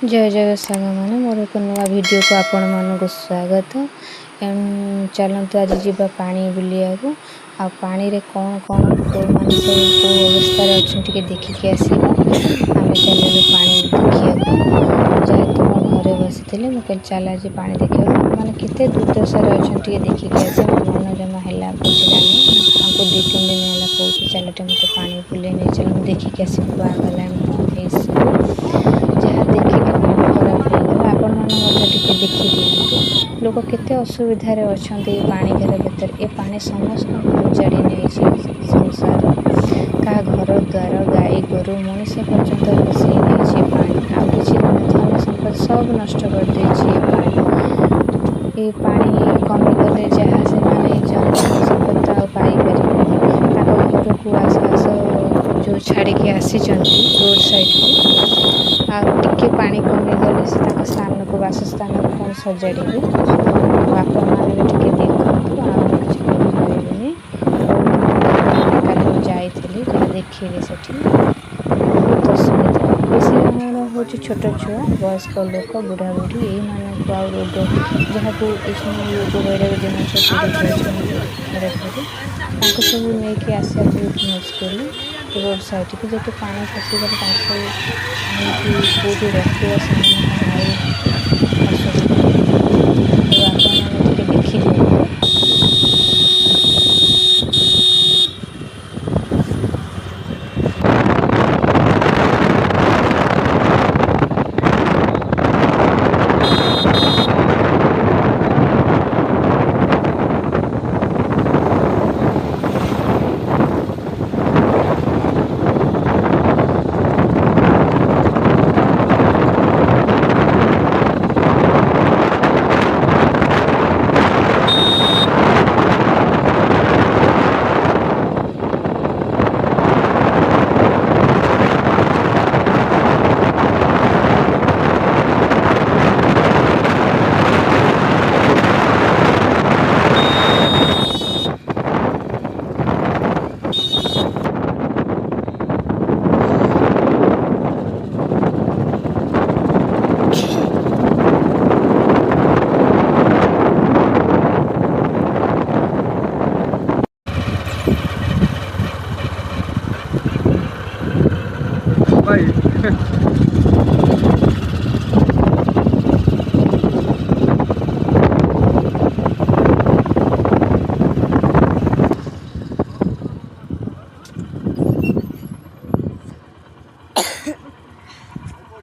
जय जय साग मैंने मोर एक नुआ वीडियो को आपण मानक स्वागत। चलते आज जीवा पानी बुलिया को आ पानी रे कौन कौन मैंने सब को अवस्था अच्छा देखिकी आसवा आम चलू पानी देखिए जेहेतु मो घरे बसी थी मुझे चल आज पानी देखा मैंने केते दुर्दशा अच्छा देखिकी आसे मो मन जमा है बुझलानी हमको 2-3 दिन है कौन चलटे मत पानी बुले नहीं चल देखिकी आस गला जहाँ देखिक मन खराब होगा आपण मैंने देखी दिखाँ लोक केते असुविधार अच्छा पानी घेर भीतर ए पानी समस्त उजाड़ी नहीं संसार क्या घर द्वार गाई गोरु मनीष पर्यंत बसई नहीं पानी आ कि धन संपद सब नष्ट कर ये पानी कमिगले जहाँ से माने जन संपद पाइपर घर को आस आस जो छाड़ी आसी रोड साइड को आगे पानी कमिगले से स्थान को बासस्थान को कौन सजाड़े बापा मैंने भी टे देखते कल जाइली जहाँ देखिए से बहुत असुविधा बेसी आम हूँ छोट छुआ वयस्क लोक बुढ़ा बुढ़ी यही मानक आ रोग जहाँ को रोग वैराग जो सब नहीं कि आसा बहुत मुस्किल रोड साइड को जो पानी खसीगले कौटी रखा